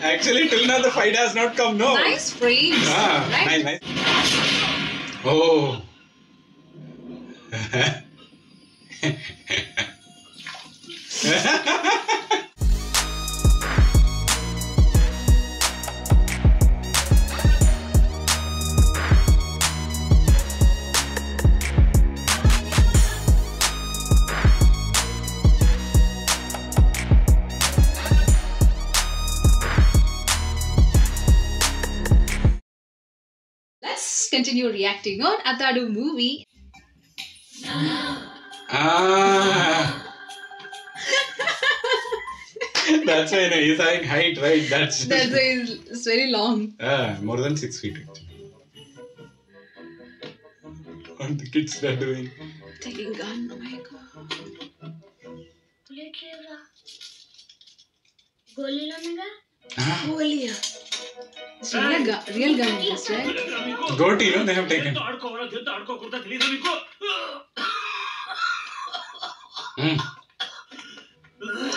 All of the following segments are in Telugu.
Actually, till now the fight has not come. No. Nice frames. Right? Nice. Oh. Let's continue reacting on Atadu movie. That's why he's having height, right? That's It's very long. more than 6 feet. Actually. What the kids are doing? Taking gun. Oh my god. It's real gun, this, right? Goatee, no? They have taken.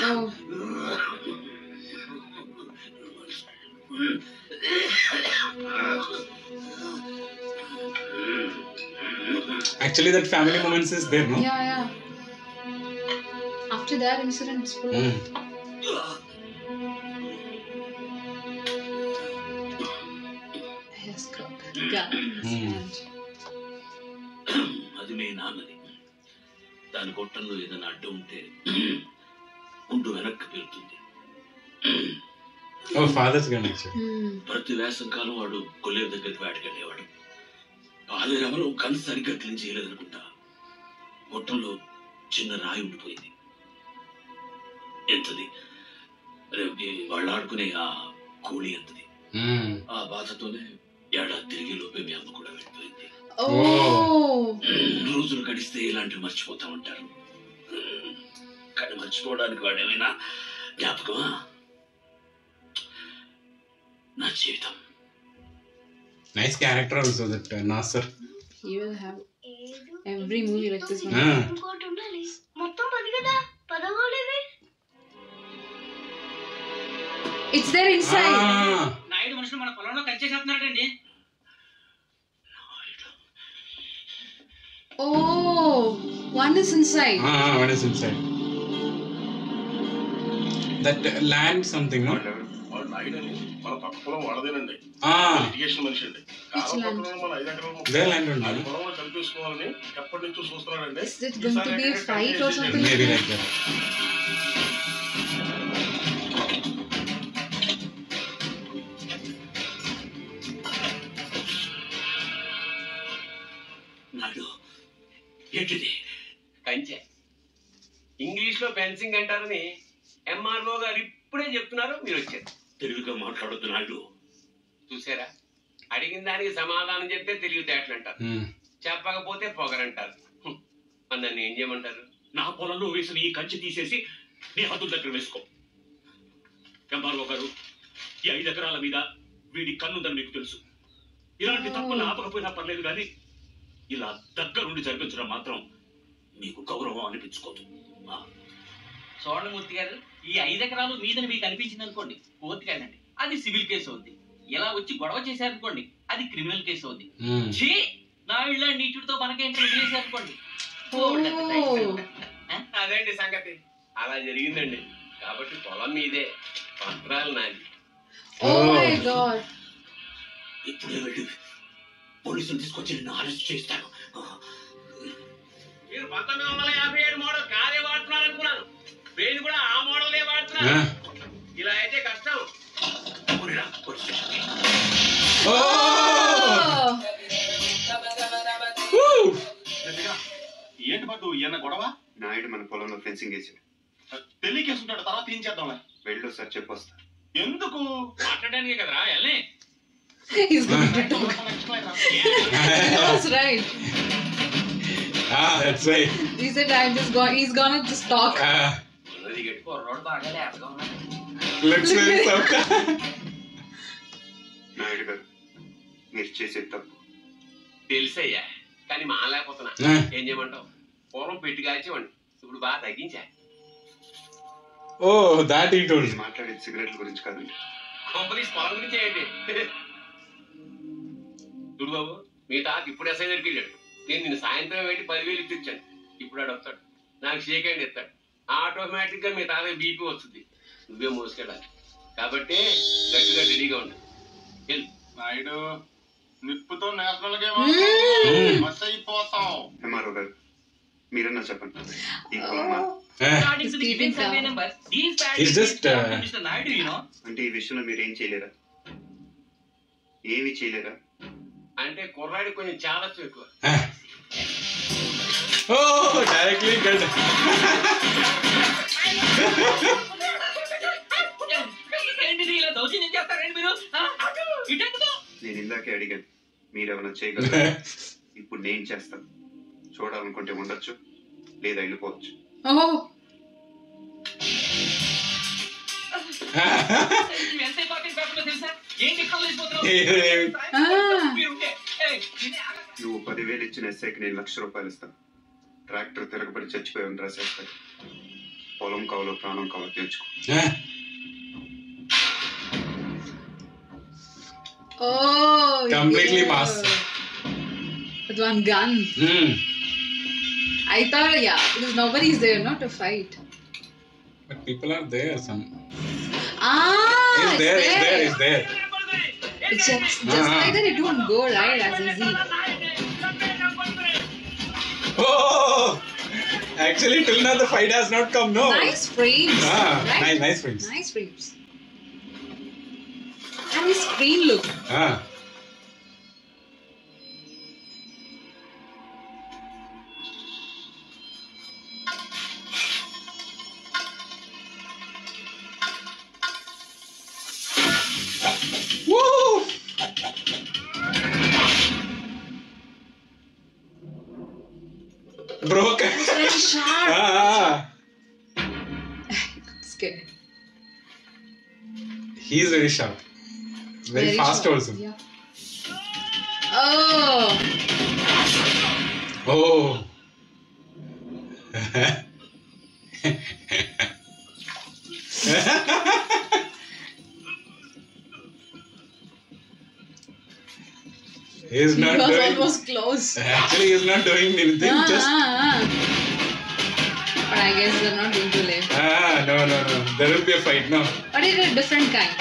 Oh. Actually, that family moments is there, no? Yeah. After that incident, it's full. Yes, gun. అది మీ నాన్నది. దాని గొట్టంలో ఏదైనా అడ్డం ఉంటే గుండు వెనక్కి పెడుతుంది. Father's gun actually. ప్రతి వేసంకాలం వాడు కొల్లేరు దగ్గరికి వేటకెళ్ళేవాడు. పాలేరెవరో కన్ను సరిగ్గా క్లీన్ చేయలేదనుకుంటా. గొట్టంలో చిన్న రాయి ఉండిపోయింది. ఎంతది? వాళ్ళు ఆడుకునే ఆ కోడి ఎంతది? ఆ బాధతోనే ఏడాది తిరిగి లోపే మీ అమ్మ కూడా వెళ్ళిపోయింది. రోజులు గడిస్తే ఇలాంటివి మర్చిపోతా ఉంటారు. కానీ మర్చిపోవడానికి వాడేమైనా జ్ఞాపకమా? నా జీవితం. Nice character also that Nasser. He will have every movie like this one. It's there inside. Naidu మనుషులు మన పొలంలో కంచేసేస్తున్నారండి. Oh, one is inside. One is inside. That land something, no? మన పక్క పొలం వాడదేనండి. ఇరిగేషన్ మనిషి అండి. మన 5 ఎకరాలు పొలంలో కలిపేసుకోవాలని ఎప్పటి నుంచో చూస్తున్నాడండి. Is it going to be a fight or something? Maybe like that. నాడు ఏంటిది? కంచె. ఇంగ్లీష్ లో ఫెన్సింగ్ అంటారని ఎంఆర్ఓ గారు ఇప్పుడే చెప్తున్నారు, మీరు వచ్చారు. తెలుగుగా మాట్లాడుతున్నాడు. చూసారా, అడిగిన దానికి సమాధానం చెప్తే తెలివితేటలు అంటారు, చెప్పకపోతే పొగరంటారు. మరి నన్ను ఏం చేయమంటారు? నా పొలంలో వేసిన ఈ కంచె తీసేసి నీ హద్దుల దగ్గర వేసుకో. ఎంఆర్ఓ గారు, ఈ 5 ఎకరాల మీద వీడి కన్నుందని మీకు తెలుసు. ఇలాంటి తప్పులు ఆపకపోయినా పర్లేదు, కానీ ఇలా దగ్గరుండి జరిపించడం మాత్రం మీకు గౌరవం అనిపించుకోదు. చూడండి గారు, ఈ 5 ఎకరాలు మీదని మీకు అనిపించింది అనుకోండి, కోర్టుకి వెళ్ళండి, అది సివిల్ కేసు అవుద్ది. ఇలా వచ్చి గొడవ చేశారనుకోండి, అది క్రిమినల్ కేసు అవుద్ది. ఛీ, నా ఇళ్ళ నీచుడితో మనకేంటి వదిలేశారనుకోండి. అదేంటి సంగతి, అలా జరిగిందండి. కాబట్టి పొలం మీదే, పత్రాలు నాది. ఇప్పుడే వెళ్ళి పోలీసులు తీసుకొచ్చి నిన్ను అరెస్ట్ చేస్తాను. మీరు 1957 మోడల్ కారే వాడుతున్నారు అనుకున్నాను, వేలు కూడా ఆ మోడలే వాడుతున్నారు. ఇలా అయితే కష్టం. ఏంటి పట్టు ఈయన గొడవ? నాయుడు మన పొలంలో ఫెన్సింగ్ వేసాడు. తెలియకేసుంటాడు, తర్వాత ఏం చేద్దాం? వెళ్ళు సార్, చెప్పొస్తా. ఎందుకు? మాట్లాడడానికే కదరా వెళ్ళి. He's going to talk. That's right. That's right. He said, he's gonna just talk. Looks like something. Naidu గారు, మీరు చేసే తప్పు తెలుసయ్యా, కానీ మానలేకపోతున్నా. ఏం చేయమంటావు? పూర్వం పెట్టి కాల్చేవాడిని, ఇప్పుడు బాగా తగ్గించా. దాట్ ఈ టోల్డ్. మాట్లాడేది సిగరెట్ల గురించి కాదండి, కంపెనీస్ పొలం గురించి చేయండి. దుర్బాబు మీ తాత ఇప్పుడు ఎస్ఐ దగ్గరికి వెళ్ళాడు. నేను సాయంత్రం వెళ్ళి 10,000 ఇచ్చాను. ఇప్పుడు ఆడు వస్తాడు, నాకు షేక్ హ్యాండ్ ఇస్తాడు. ఆటోమేటిక్ గా మీ తాత బీపీ వస్తుంది. నువ్వే మోసుకెళ్ళాలి కాబట్టి గట్టిగా రెడీగా ఉండు. నాయుడు నిప్పుతో నేషనల్ గేమ్ మస్ అయిపోతాం. ఎంఆర్ఓ గారు మీరన్నా చెప్పండి, ఈ పొలం According to the given survey numbers, these It's just, Mr. Naidu, you know. అంటే ఈ విషయంలో మీరు ఏం చేయలేరా? ఏమి చేయలేరా? అంటే కుర్రాడి కొంచెం చాలా ఎక్కువ. Directly good. ఏంటిది ఇలా దౌర్జన్యం చేస్తారండి మీరు? ఇటెందుకు? నేను ఇందాకే అడిగాను మీరేమన్నా చేయగలరా? ఇప్పుడు నేను చేస్తాను. చూడాలనుకుంటే ఉండొచ్చు, లేదా వెళ్ళిపోవచ్చు. నువ్వు 10,000 ఇచ్చిన ఎస్ఐకి నేను ₹1,00,000 ఇస్తాను. ట్రాక్టర్ తిరగబడి చచ్చిపోయి రాసేస్తాడు. పొలం కావాలో ప్రాణం కావాలో తెలుసుకో. Completely mass. With one gun. I thought, yeah, because nobody is there, not to fight. But people are there. Some. It's there. It's just like that, it won't go right as easy. Oh! Actually, till now the fight has not come. No. Nice frames. Right? Nice frames. Nice frames. And his screen look. Woo! Broke. It's very sharp. Scared. He is very sharp. Very fast sharp. also. Yeah. Oh. He is not was doing. almost close. Actually, he is not doing anything. Just. But I guess they're not going to live. No. There will be a fight, no. But it's a different kind.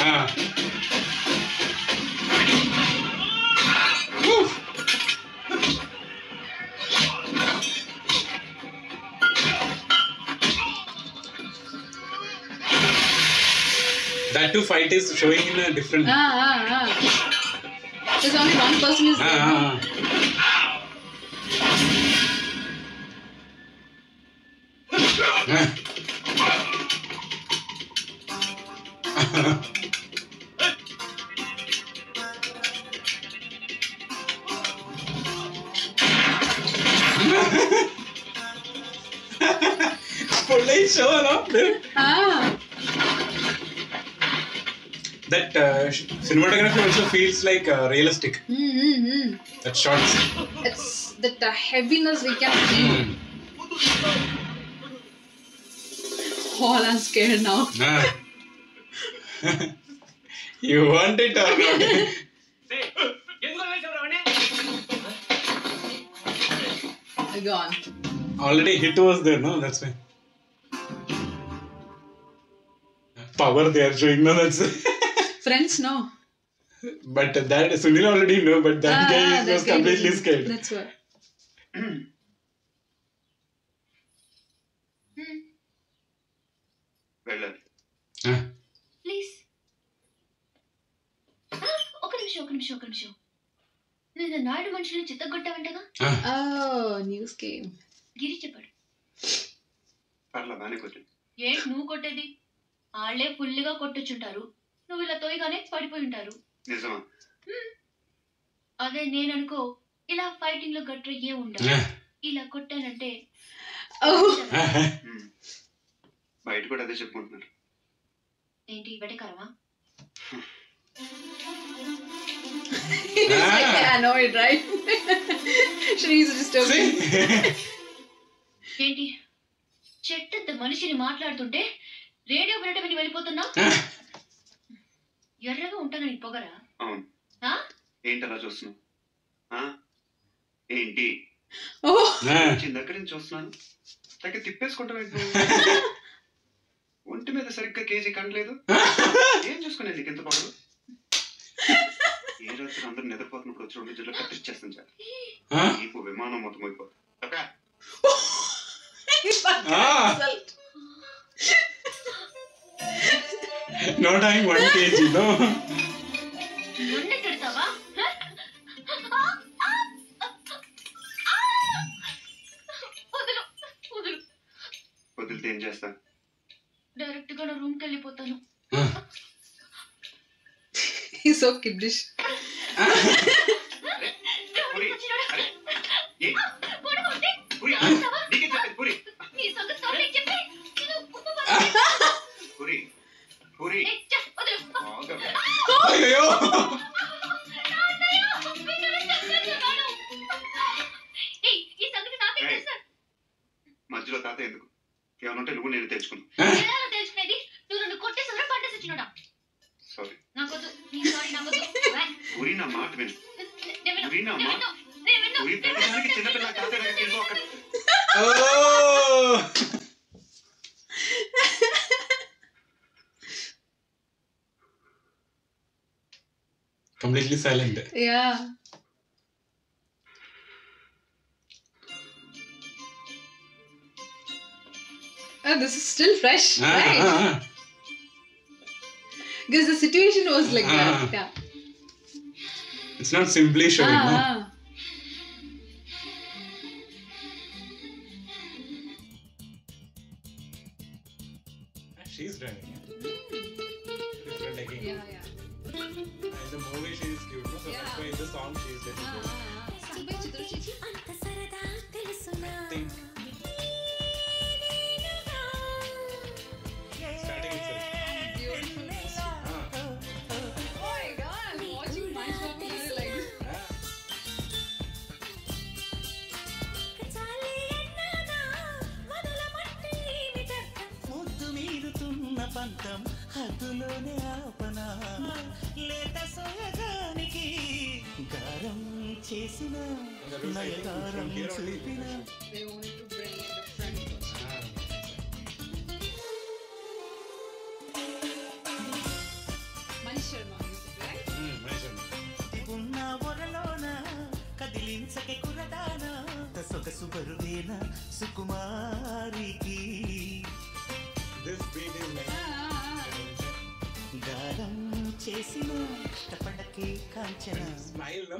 Woo. That too fight is showing in a different. There's only one person is there. Fully show, no? That cinematography also feels like realistic. That shots. It's that heaviness we can feel. All I'm scared now. You want it or not? Gone. Already hit was there, no? That's why. Power they are showing, no? That's. Friends, no. But that Sunil already know, but that guy was completely scared. That's why. వెళ్ళాలి. ప్లీజ్ ఒక నిమిషం నేను నాయుడు మనుషులను చిత్తగొట్టావంటగా. న్యూస్ గేమ్ గిరి చెప్పాడు. పర్లా బానే కొట్టింది. ఏంటి నువ్వు కొట్టేది? వాళ్ళే ఫుల్గా కొట్టొచ్చుంటారు, నువ్వు ఇలా తోయగానే పడిపోయి ఉంటారు. నిజమా? అదే నేననుకో ఇలా ఫైటింగ్ లో గట్ర ఏ ఉండదు. ఇలా కొట్టానంటే బయట కూడా అదే చెప్పుకుంటున్నారు. ఏంటి వెటకరమా? I know it, right? She's disturbing. ఏంటి చెట్టంత మనిషిని మాట్లాడుతుంటే రేడియో వినటమని వెళ్ళిపోతున్నా? ఎర్రగా ఉంటానని పొగరా? అవును. ఆ? ఏంటి అలా చూస్తున్నావు? ఏంటి దగ్గర నుంచి చూస్తున్నాను దగ్గర తిప్పేసుకుంటావు. ఒంటి మీద సరిగ్గా కేజీ కంటలేదు. ఏం చూసుకునే నీకు ఎంత పొగరు? ఏ రాత్రి అందరూ నిద్రపోతున్నప్పుడు వచ్చి 2 జిల్లా కత్తిరిచ్చేస్తాను సార్. నీకు విమానం మొత్తం అయిపోతుంది. No time 1 kg, no. నన్ను తిడతావా? వదిలితే ఏం చేస్తా? డైరెక్ట్ గా నా రూమ్ కి వెళ్ళిపోతాను. He's so kiddish. మధ్యలో తాత ఎందుకు? ఏమనుంటే నువ్వు నేను తెచ్చుకున్నా. తెచ్చుకునేది నువ్వు నన్ను కొట్టేసారా పట్టేసి వచ్చినాడా? సారీ. నాకొద్దు. సారీ నాకొద్దు. పూరి నా మాట విను. పూరి నా మాట. పూరి ప్రతిదానికి చిన్నపిల్ల తాత దగ్గరికి వెళ్ళిపో అక్కడ. Completely silent. Yeah. Oh, this is still fresh, right? Because the situation was like that. Yeah. It's not simply showing, no? She's driving. Different again. Yeah. In the movie she is cute, no? So that's why in the song she is little cute. I think. Starting itself. Oh my god, I'm watching my song here like this. పంతం హద్దులోనే ఆపనా లేత సోయగానికి గారం చేసిన నయగారం చూపిన They wanted to bring in the front Manish Sharma music, right? ఉన్న ఒరలోన కదిలించకే కురదాన సొగసు బరువేన సుకుమారికి This beat is like గారం చేసిన ఇష్టపడకే కాంచన smile, no?